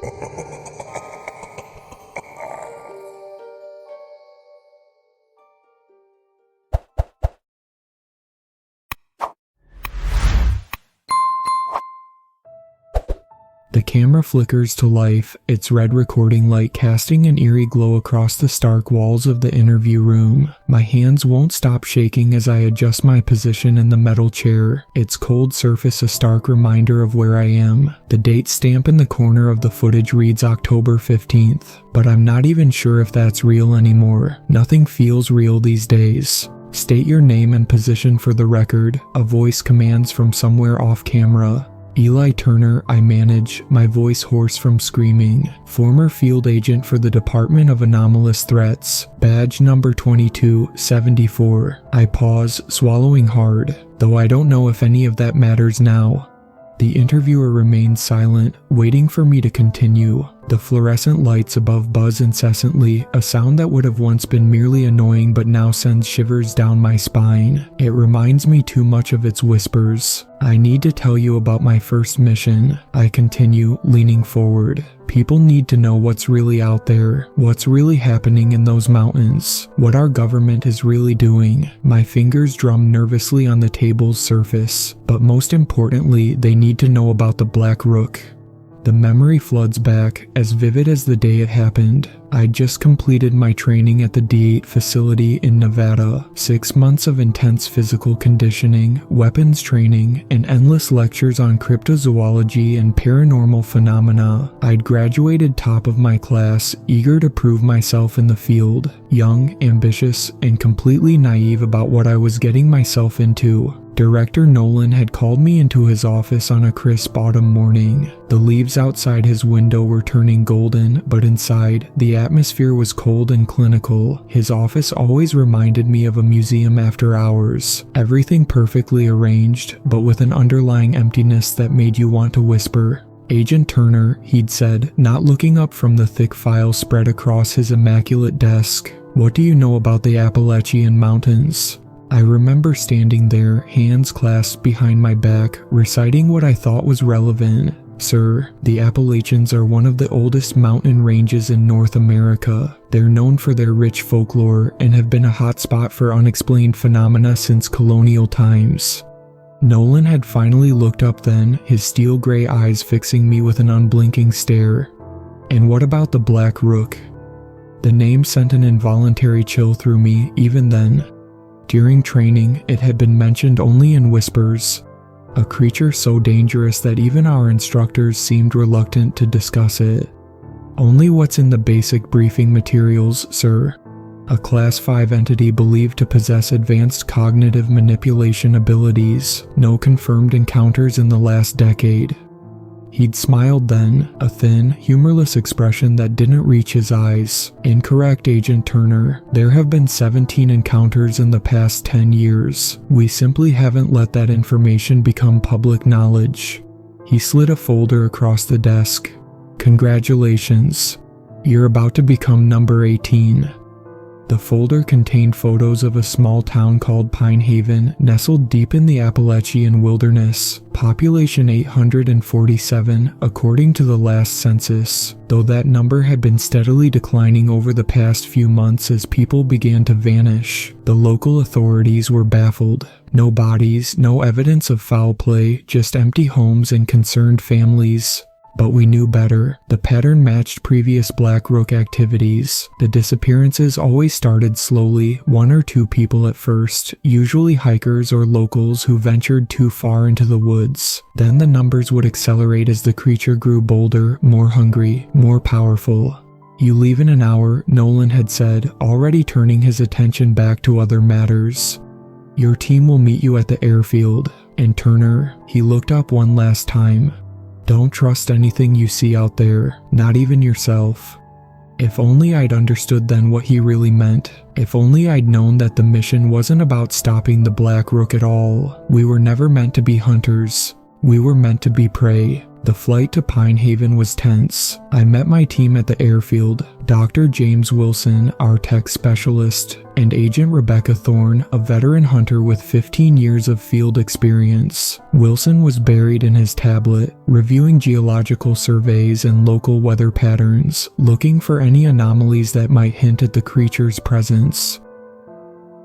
The camera flickers to life, its red recording light casting an eerie glow across the stark walls of the interview room. My hands won't stop shaking as I adjust my position in the metal chair, its cold surface a stark reminder of where I am. The date stamp in the corner of the footage reads October 15th, but I'm not even sure if that's real anymore. Nothing feels real these days. State your name and position for the record, a voice commands from somewhere off camera. Eli Turner, I manage, my voice hoarse from screaming. Former field agent for the Department of Anomalous Threats. Badge number 2274. I pause, swallowing hard, though I don't know if any of that matters now. The interviewer remains silent, waiting for me to continue. The fluorescent lights above buzz incessantly, a sound that would have once been merely annoying but now sends shivers down my spine. It reminds me too much of its whispers. I need to tell you about my first mission. I continue, leaning forward. People need to know what's really out there, what's really happening in those mountains, what our government is really doing. My fingers drum nervously on the table's surface, but most importantly, they need to know about the Black Rook. The memory floods back, as vivid as the day it happened. I'd just completed my training at the D8 facility in Nevada. 6 months of intense physical conditioning, weapons training, and endless lectures on cryptozoology and paranormal phenomena. I'd graduated top of my class, eager to prove myself in the field. Young, ambitious, and completely naive about what I was getting myself into. Director Nolan had called me into his office on a crisp autumn morning. The leaves outside his window were turning golden, but inside, the atmosphere was cold and clinical. His office always reminded me of a museum after hours. Everything perfectly arranged, but with an underlying emptiness that made you want to whisper. Agent Turner, he'd said, not looking up from the thick file spread across his immaculate desk. What do you know about the Appalachian Mountains? I remember standing there, hands clasped behind my back, reciting what I thought was relevant. Sir, the Appalachians are one of the oldest mountain ranges in North America. They're known for their rich folklore and have been a hotspot for unexplained phenomena since colonial times. Nolan had finally looked up then, his steel gray eyes fixing me with an unblinking stare. And what about the Black Rook? The name sent an involuntary chill through me, even then. During training, it had been mentioned only in whispers. A creature so dangerous that even our instructors seemed reluctant to discuss it. Only what's in the basic briefing materials, sir. A Class 5 entity believed to possess advanced cognitive manipulation abilities. No confirmed encounters in the last decade. He'd smiled then, a thin, humorless expression that didn't reach his eyes. Incorrect, Agent Turner. There have been 17 encounters in the past 10 years. We simply haven't let that information become public knowledge. He slid a folder across the desk. Congratulations. You're about to become number 18. The folder contained photos of a small town called Pine Haven, nestled deep in the Appalachian wilderness. Population 847, according to the last census, though that number had been steadily declining over the past few months as people began to vanish. The local authorities were baffled. No bodies, no evidence of foul play, just empty homes and concerned families. But we knew better. The pattern matched previous Black Rook activities. The disappearances always started slowly, 1 or 2 people at first, usually hikers or locals who ventured too far into the woods. Then the numbers would accelerate as the creature grew bolder, more hungry, more powerful. You leave in an hour, Nolan had said, already turning his attention back to other matters. Your team will meet you at the airfield. And Turner, he looked up one last time. Don't trust anything you see out there, not even yourself. If only I'd understood then what he really meant. If only I'd known that the mission wasn't about stopping the Black Rook at all. We were never meant to be hunters. We were meant to be prey. The flight to Pine Haven was tense. I met my team at the airfield, Dr. James Wilson, our tech specialist, and Agent Rebecca Thorne, a veteran hunter with 15 years of field experience. Wilson was buried in his tablet, reviewing geological surveys and local weather patterns, looking for any anomalies that might hint at the creature's presence.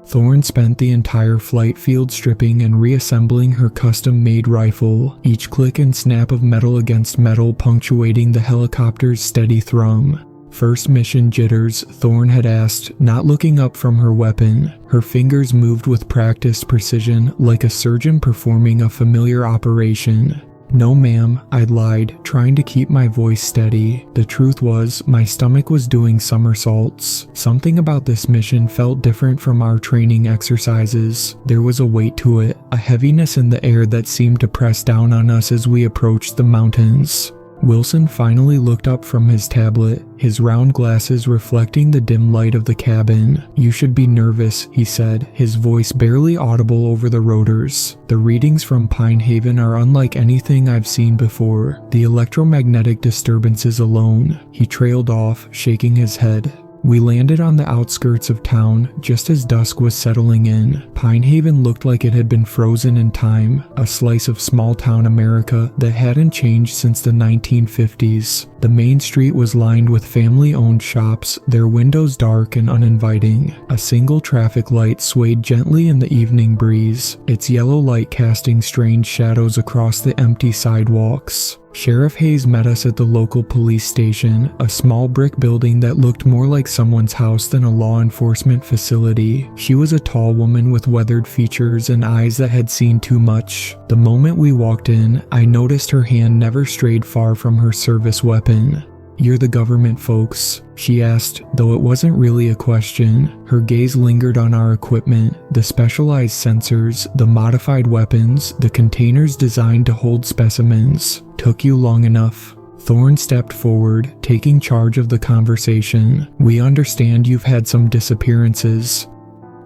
Thorne spent the entire flight field stripping and reassembling her custom-made rifle, each click and snap of metal against metal punctuating the helicopter's steady thrum. First mission jitters, Thorne had asked, not looking up from her weapon. Her fingers moved with practiced precision, like a surgeon performing a familiar operation. "No, ma'am," I lied, trying to keep my voice steady. The truth was, my stomach was doing somersaults. Something about this mission felt different from our training exercises. There was a weight to it, a heaviness in the air that seemed to press down on us as we approached the mountains. Wilson finally looked up from his tablet, his round glasses reflecting the dim light of the cabin. "You should be nervous," he said, his voice barely audible over the rotors. "The readings from Pine Haven are unlike anything I've seen before. The electromagnetic disturbances alone." He trailed off, shaking his head. We landed on the outskirts of town just as dusk was settling in. Pine Haven looked like it had been frozen in time, a slice of small-town America that hadn't changed since the 1950s. The main street was lined with family-owned shops, their windows dark and uninviting. A single traffic light swayed gently in the evening breeze, its yellow light casting strange shadows across the empty sidewalks. Sheriff Hayes met us at the local police station, a small brick building that looked more like someone's house than a law enforcement facility. She was a tall woman with weathered features and eyes that had seen too much. The moment we walked in, I noticed her hand never strayed far from her service weapon. "You're the government folks?" she asked, though it wasn't really a question. Her gaze lingered on our equipment, the specialized sensors, the modified weapons, the containers designed to hold specimens. "Took you long enough." Thorne stepped forward, taking charge of the conversation. "We understand you've had some disappearances."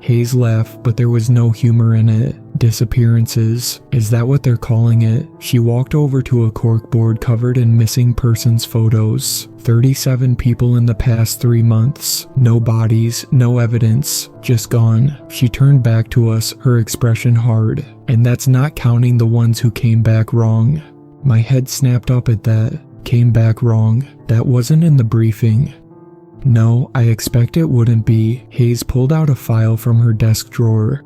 Hayes laughed, but there was no humor in it. "Disappearances? Is that what they're calling it?" She walked over to a corkboard covered in missing persons photos. 37 people in the past 3 months. No bodies, no evidence, just gone. She turned back to us, her expression hard. "And that's not counting the ones who came back wrong." My head snapped up at that. Came back wrong. That wasn't in the briefing. "No, I expect it wouldn't be." Hayes pulled out a file from her desk drawer.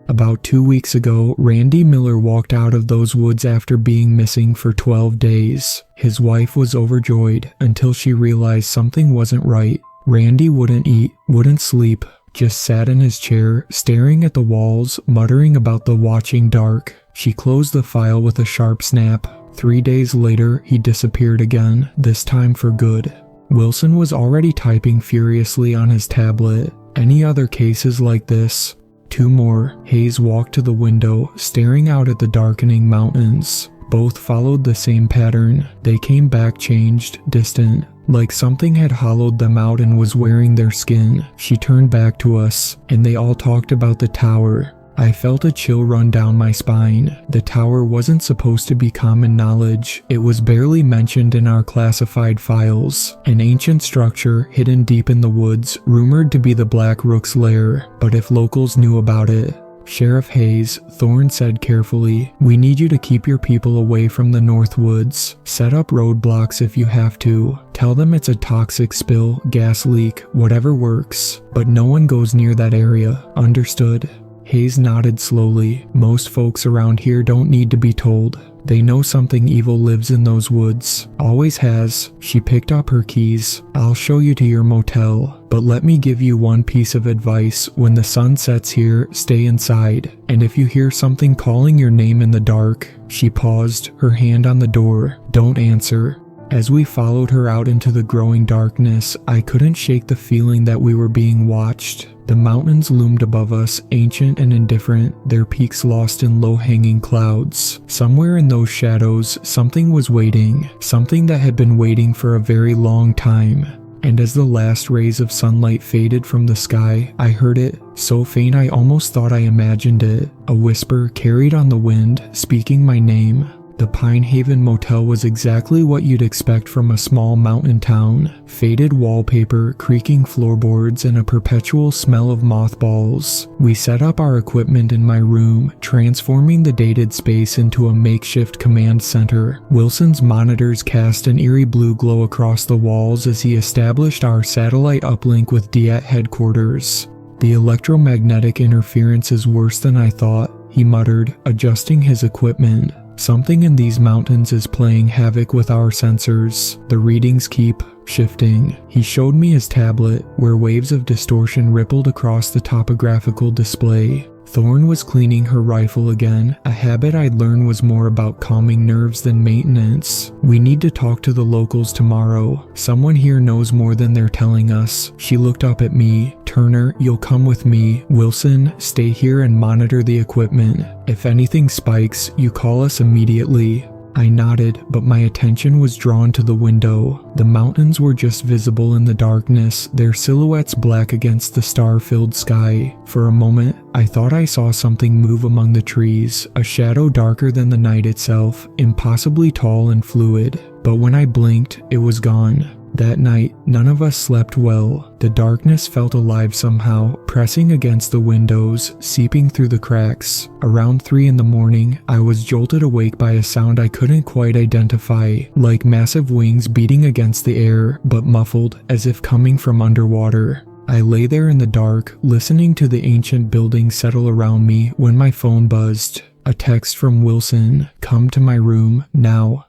"About 2 weeks ago, Randy Miller walked out of those woods after being missing for 12 days. His wife was overjoyed until she realized something wasn't right. Randy wouldn't eat, wouldn't sleep, just sat in his chair, staring at the walls, muttering about the watching dark. She closed the file with a sharp snap. 3 days later, he disappeared again, this time for good. Wilson was already typing furiously on his tablet. "Any other cases like this?" "2 more. Hayes walked to the window, staring out at the darkening mountains. Both followed the same pattern. They came back changed, distant, like something had hollowed them out and was wearing their skin." She turned back to us, and they all talked about the tower. I felt a chill run down my spine. The tower wasn't supposed to be common knowledge. It was barely mentioned in our classified files. An ancient structure hidden deep in the woods, rumored to be the Black Rook's lair. But if locals knew about it... "Sheriff Hayes," Thorne said carefully, "we need you to keep your people away from the North Woods. Set up roadblocks if you have to. Tell them it's a toxic spill, gas leak, whatever works. But no one goes near that area. Understood?" Hayes nodded slowly. "Most folks around here don't need to be told. They know something evil lives in those woods. Always has." She picked up her keys. "I'll show you to your motel. But let me give you one piece of advice. When the sun sets here, stay inside. And if you hear something calling your name in the dark..." She paused, her hand on the door. "Don't answer." As we followed her out into the growing darkness, I couldn't shake the feeling that we were being watched. The mountains loomed above us, ancient and indifferent, their peaks lost in low-hanging clouds. Somewhere in those shadows, something was waiting, something that had been waiting for a very long time. And as the last rays of sunlight faded from the sky, I heard it, so faint I almost thought I imagined it. A whisper carried on the wind, speaking my name. The Pine Haven Motel was exactly what you'd expect from a small mountain town. Faded wallpaper, creaking floorboards, and a perpetual smell of mothballs. We set up our equipment in my room, transforming the dated space into a makeshift command center. Wilson's monitors cast an eerie blue glow across the walls as he established our satellite uplink with DIAT headquarters. "The electromagnetic interference is worse than I thought," he muttered, adjusting his equipment. "Something in these mountains is playing havoc with our sensors. The readings keep shifting." He showed me his tablet, where waves of distortion rippled across the topographical display. Thorne was cleaning her rifle again, a habit I'd learned was more about calming nerves than maintenance. "We need to talk to the locals tomorrow. Someone here knows more than they're telling us." She looked up at me. "Turner, you'll come with me. Wilson, stay here and monitor the equipment. If anything spikes, you call us immediately." I nodded, but my attention was drawn to the window. The mountains were just visible in the darkness, their silhouettes black against the star-filled sky. For a moment, I thought I saw something move among the trees, a shadow darker than the night itself, impossibly tall and fluid. But when I blinked, it was gone. That night, none of us slept well. The darkness felt alive somehow, pressing against the windows, seeping through the cracks. Around 3 in the morning, I was jolted awake by a sound I couldn't quite identify, like massive wings beating against the air, but muffled, as if coming from underwater. I lay there in the dark, listening to the ancient buildings settle around me when my phone buzzed. A text from Wilson, "Come to my room, now."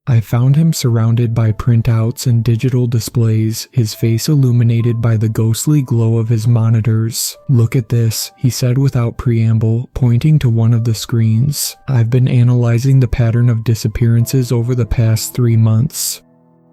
I found him surrounded by printouts and digital displays, his face illuminated by the ghostly glow of his monitors. "Look at this," he said without preamble, pointing to one of the screens. "I've been analyzing the pattern of disappearances over the past 3 months."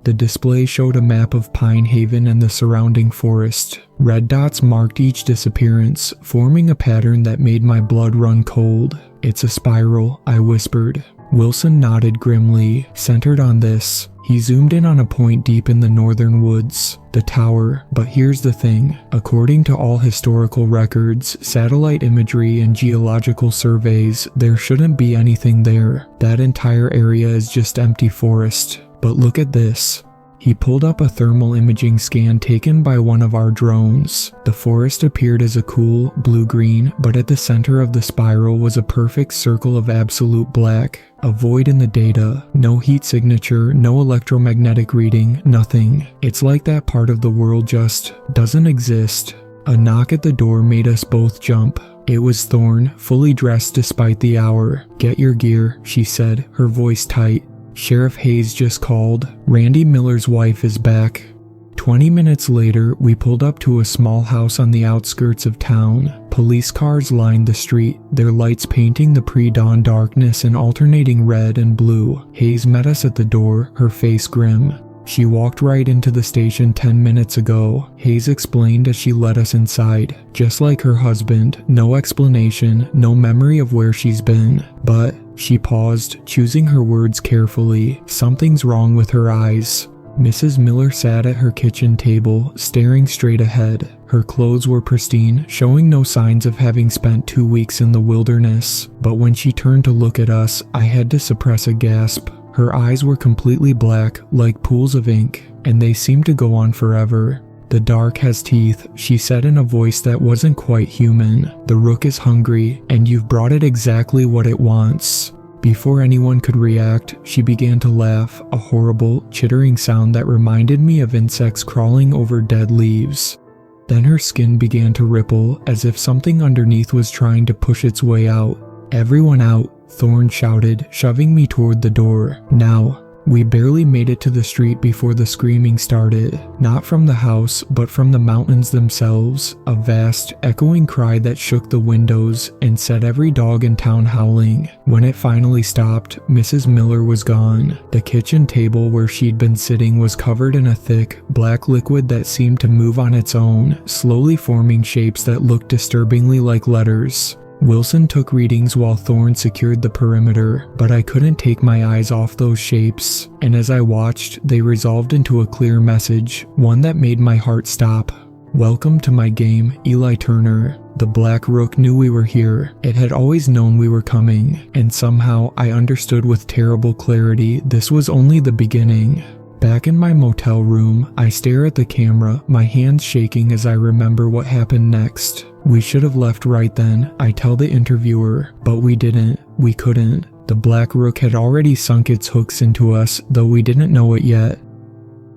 The display showed a map of Pine Haven and the surrounding forest. Red dots marked each disappearance, forming a pattern that made my blood run cold. "It's a spiral," I whispered. Wilson nodded grimly. "Centered on this." He zoomed in on a point deep in the northern woods. "The tower. But here's the thing. According to all historical records, satellite imagery, and geological surveys, there shouldn't be anything there. That entire area is just empty forest. But look at this." He pulled up a thermal imaging scan taken by one of our drones. The forest appeared as a cool, blue-green, but at the center of the spiral was a perfect circle of absolute black. A void in the data. No heat signature, no electromagnetic reading, nothing. It's like that part of the world just doesn't exist. A knock at the door made us both jump. It was Thorne, fully dressed despite the hour. "Get your gear," she said, her voice tight. "Sheriff Hayes just called. Randy Miller's wife is back." 20 minutes later, we pulled up to a small house on the outskirts of town. Police cars lined the street, their lights painting the pre-dawn darkness in alternating red and blue. Hayes met us at the door, her face grim. "She walked right into the station 10 minutes ago," Hayes explained as she led us inside. "Just like her husband, no explanation, no memory of where she's been. But," she paused, choosing her words carefully, "something's wrong with her eyes." Mrs. Miller sat at her kitchen table, staring straight ahead. Her clothes were pristine, showing no signs of having spent 2 weeks in the wilderness. But when she turned to look at us, I had to suppress a gasp. Her eyes were completely black, like pools of ink, and they seemed to go on forever. "The dark has teeth," she said in a voice that wasn't quite human. "The rook is hungry, and you've brought it exactly what it wants." Before anyone could react, she began to laugh, a horrible, chittering sound that reminded me of insects crawling over dead leaves. Then her skin began to ripple, as if something underneath was trying to push its way out. "Everyone out," Thorne shouted, shoving me toward the door. "Now." We barely made it to the street before the screaming started, not from the house, but from the mountains themselves, a vast, echoing cry that shook the windows and set every dog in town howling. When it finally stopped, Mrs. Miller was gone. The kitchen table where she'd been sitting was covered in a thick, black liquid that seemed to move on its own, slowly forming shapes that looked disturbingly like letters. Wilson took readings while Thorne secured the perimeter, but I couldn't take my eyes off those shapes, and as I watched, they resolved into a clear message, one that made my heart stop. "Welcome to my game, Eli Turner. The Black Rook knew we were here. It had always known we were coming, and somehow I understood with terrible clarity this was only the beginning. Back in my motel room, I stare at the camera, my hands shaking as I remember what happened next. We should have left right then, I tell the interviewer, but we didn't. We couldn't. The Black Rook had already sunk its hooks into us, though we didn't know it yet.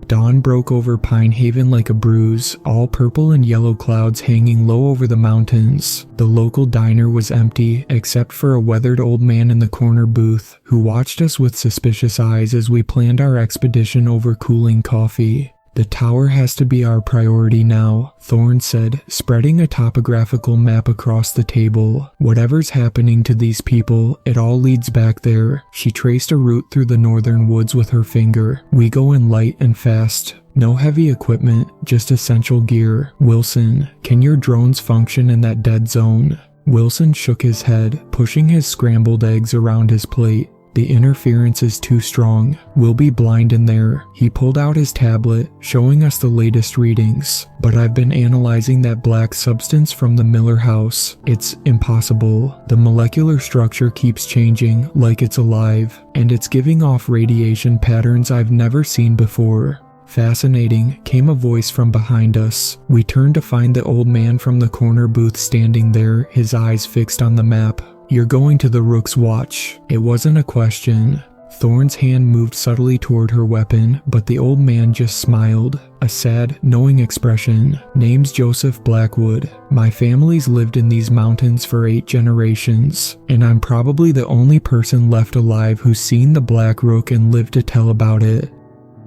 Dawn broke over Pine Haven like a bruise, all purple and yellow clouds hanging low over the mountains. The local diner was empty, except for a weathered old man in the corner booth, who watched us with suspicious eyes as we planned our expedition over cooling coffee. The tower has to be our priority now, Thorne said, spreading a topographical map across the table. Whatever's happening to these people, it all leads back there. She traced a route through the northern woods with her finger. We go in light and fast. No heavy equipment, just essential gear. Wilson, can your drones function in that dead zone? Wilson shook his head, pushing his scrambled eggs around his plate. The interference is too strong. We'll be blind in there. He pulled out his tablet, showing us the latest readings. But I've been analyzing that black substance from the Miller house. It's impossible. The molecular structure keeps changing, like it's alive, and it's giving off radiation patterns I've never seen before. Fascinating, came a voice from behind us. We turned to find the old man from the corner booth standing there, his eyes fixed on the map. You're going to the Rook's watch. It wasn't a question. Thorne's hand moved subtly toward her weapon, but the old man just smiled. A sad, knowing expression. Name's Joseph Blackwood. My family's lived in these mountains for 8 generations, and I'm probably the only person left alive who's seen the Black Rook and lived to tell about it.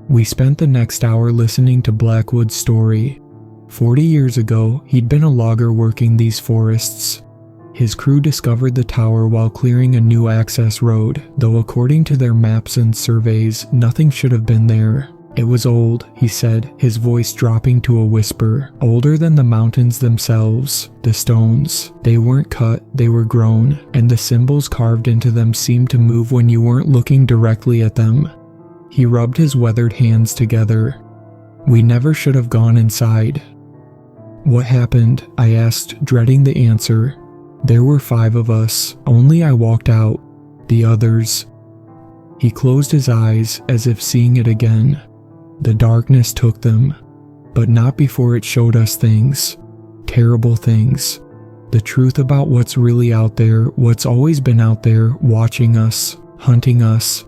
We spent the next hour listening to Blackwood's story. 40 years ago, he'd been a logger working these forests. His crew discovered the tower while clearing a new access road, though according to their maps and surveys, nothing should have been there. It was old, he said, his voice dropping to a whisper, older than the mountains themselves. The stones, they weren't cut, they were grown, and the symbols carved into them seemed to move when you weren't looking directly at them. He rubbed his weathered hands together. We never should have gone inside. What happened? I asked, dreading the answer. There were 5 of us. Only I walked out. The others. He closed his eyes as if seeing it again. The darkness took them, but not before it showed us things. Terrible things. The truth about what's really out there, what's always been out there, watching us, hunting us.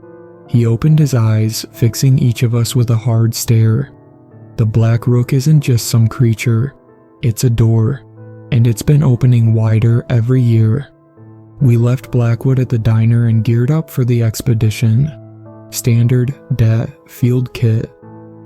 He opened his eyes, fixing each of us with a hard stare. The Black Rook isn't just some creature. It's a door. And it's been opening wider every year. We left Blackwood at the diner and geared up for the expedition. Standard, DAT, field kit,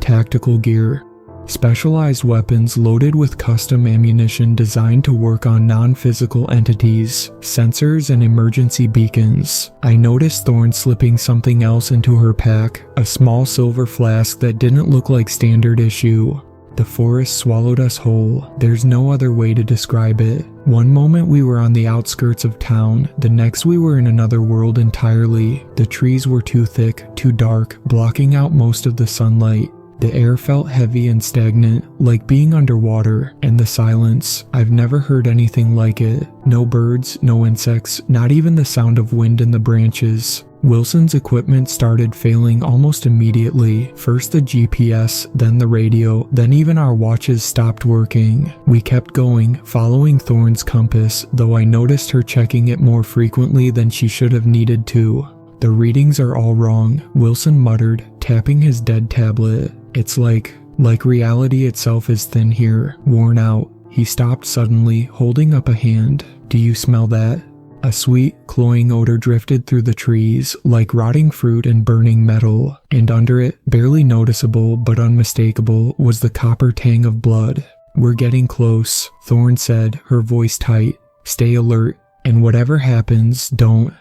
tactical gear, specialized weapons loaded with custom ammunition designed to work on non-physical entities, sensors and emergency beacons. I noticed Thorne slipping something else into her pack, a small silver flask that didn't look like standard issue. The forest swallowed us whole. There's no other way to describe it. One moment we were on the outskirts of town, the next we were in another world entirely. The trees were too thick, too dark, blocking out most of the sunlight. The air felt heavy and stagnant, like being underwater, and the silence. I've never heard anything like it. No birds, no insects, not even the sound of wind in the branches. Wilson's equipment started failing almost immediately. First the GPS, then the radio, then even our watches stopped working. We kept going, following Thorne's compass, though I noticed her checking it more frequently than she should have needed to. The readings are all wrong, Wilson muttered, tapping his dead tablet. It's like reality itself is thin here, worn out. He stopped suddenly, holding up a hand. Do you smell that? A sweet, cloying odor drifted through the trees, like rotting fruit and burning metal, and under it, barely noticeable but unmistakable, was the copper tang of blood. We're getting close, Thorne said, her voice tight. Stay alert, and whatever happens, don't.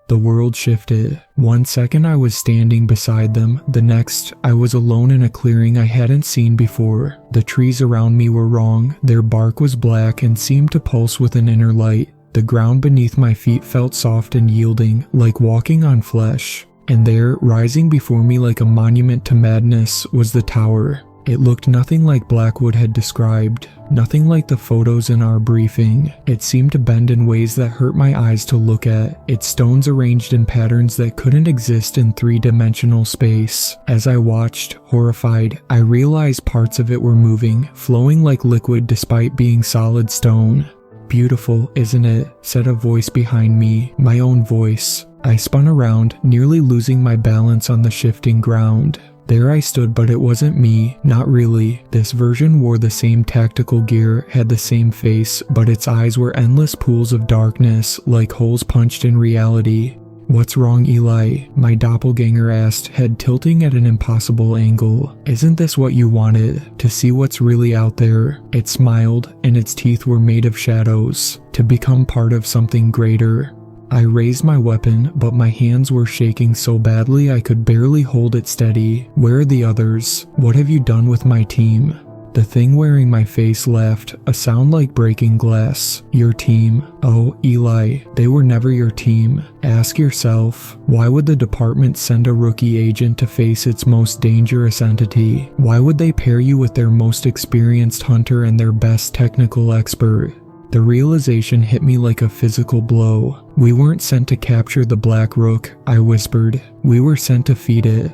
The world shifted. 1 second I was standing beside them, the next I was alone in a clearing I hadn't seen before. The trees around me were wrong, their bark was black and seemed to pulse with an inner light. The ground beneath my feet felt soft and yielding, like walking on flesh. And there, rising before me like a monument to madness, was the tower. It looked nothing like Blackwood had described, nothing like the photos in our briefing. It seemed to bend in ways that hurt my eyes to look at, its stones arranged in patterns that couldn't exist in three-dimensional space. As I watched, horrified, I realized parts of it were moving, flowing like liquid despite being solid stone. "Beautiful, isn't it?" said a voice behind me, my own voice. I spun around, nearly losing my balance on the shifting ground. There I stood, but it wasn't me, not really. This version wore the same tactical gear, had the same face, but its eyes were endless pools of darkness, like holes punched in reality. "What's wrong, Eli?" my doppelganger asked, head tilting at an impossible angle. "Isn't this what you wanted? To see what's really out there?" It smiled, and its teeth were made of shadows. "To become part of something greater." I raised my weapon, but my hands were shaking so badly I could barely hold it steady. "Where are the others? What have you done with my team?" The thing wearing my face laughed, a sound like breaking glass. "Your team? Oh, Eli, they were never your team. Ask yourself, why would the department send a rookie agent to face its most dangerous entity? Why would they pair you with their most experienced hunter and their best technical expert?" The realization hit me like a physical blow. "We weren't sent to capture the Black Rook," I whispered. "We were sent to feed it."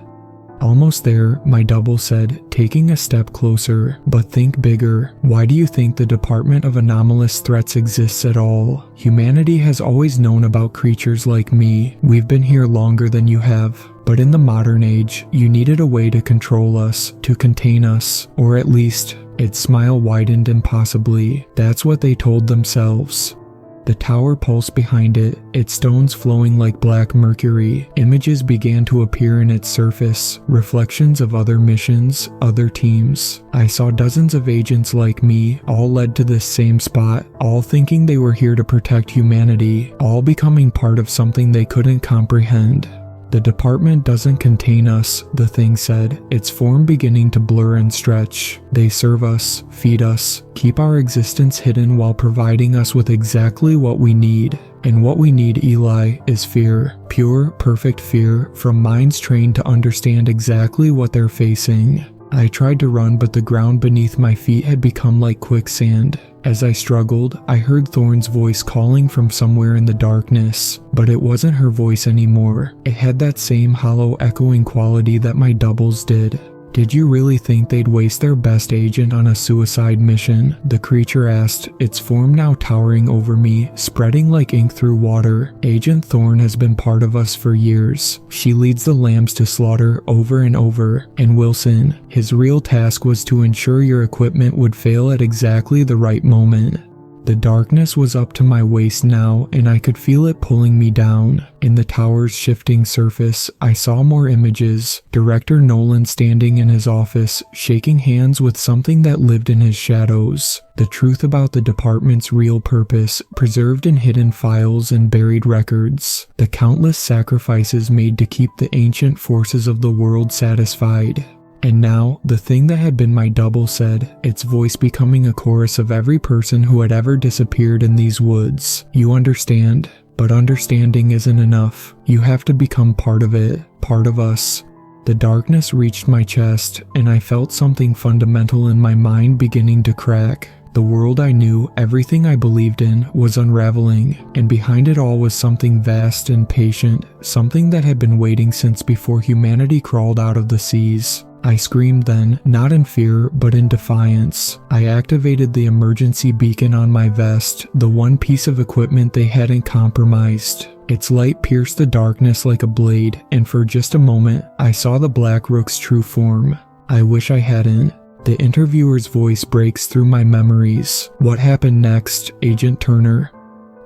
"Almost there," my double said, taking a step closer. "But think bigger. Why do you think the Department of Anomalous Threats exists at all? Humanity has always known about creatures like me. We've been here longer than you have. But in the modern age, you needed a way to control us, to contain us, or at least..." Its smile widened impossibly. "That's what they told themselves." The tower pulsed behind it, its stones flowing like black mercury. Images began to appear in its surface, reflections of other missions, other teams. I saw dozens of agents like me, all led to this same spot, all thinking they were here to protect humanity, all becoming part of something they couldn't comprehend. "The department doesn't contain us," the thing said, its form beginning to blur and stretch. "They serve us, feed us, keep our existence hidden while providing us with exactly what we need. And what we need, Eli, is fear. Pure, perfect fear, from minds trained to understand exactly what they're facing." I tried to run, but the ground beneath my feet had become like quicksand. As I struggled, I heard Thorne's voice calling from somewhere in the darkness, but it wasn't her voice anymore. It had that same hollow, echoing quality that my doubles did. "Did you really think they'd waste their best agent on a suicide mission?" the creature asked, its form now towering over me, spreading like ink through water. "Agent Thorne has been part of us for years. She leads the lambs to slaughter over and over. And Wilson, his real task was to ensure your equipment would fail at exactly the right moment." The darkness was up to my waist now, and I could feel it pulling me down. In the tower's shifting surface, I saw more images. Director Nolan standing in his office, shaking hands with something that lived in his shadows. The truth about the department's real purpose, preserved in hidden files and buried records. The countless sacrifices made to keep the ancient forces of the world satisfied. And now, the thing that had been my double said, its voice becoming a chorus of every person who had ever disappeared in these woods. "You understand, but understanding isn't enough. You have to become part of it, part of us." The darkness reached my chest, and I felt something fundamental in my mind beginning to crack. The world I knew, everything I believed in, was unraveling, and behind it all was something vast and patient, something that had been waiting since before humanity crawled out of the seas. I screamed then, not in fear, but in defiance. I activated the emergency beacon on my vest, the one piece of equipment they hadn't compromised. Its light pierced the darkness like a blade, and for just a moment, I saw the Black Rook's true form. I wish I hadn't. The interviewer's voice breaks through my memories. "What happened next, Agent Turner?"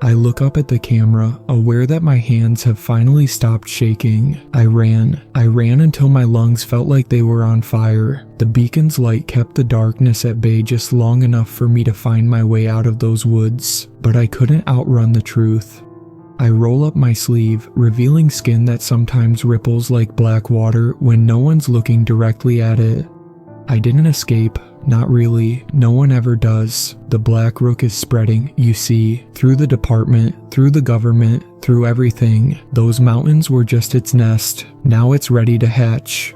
I look up at the camera, aware that my hands have finally stopped shaking. I ran until my lungs felt like they were on fire. The beacon's light kept the darkness at bay just long enough for me to find my way out of those woods, but I couldn't outrun the truth. I roll up my sleeve, revealing skin that sometimes ripples like black water when no one's looking directly at it. I didn't escape. Not really. No one ever does. The Black Rook is spreading, you see, through the department, through the government, through everything. Those mountains were just its nest. Now it's ready to hatch.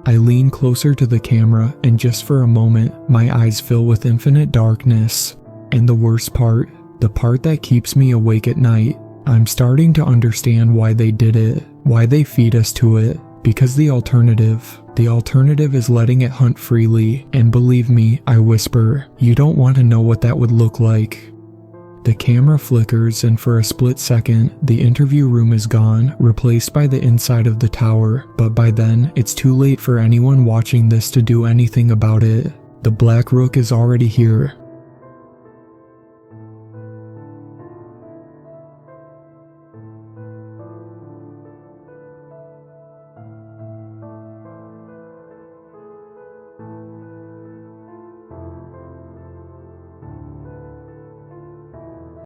I lean closer to the camera, and just for a moment, my eyes fill with infinite darkness. And the worst part, the part that keeps me awake at night, I'm starting to understand why they did it, why they feed us to it, because the alternative is letting it hunt freely, and believe me, I whisper, you don't want to know what that would look like. The camera flickers, and for a split second, the interview room is gone, replaced by the inside of the tower, but by then, it's too late for anyone watching this to do anything about it. The Black Rook is already here,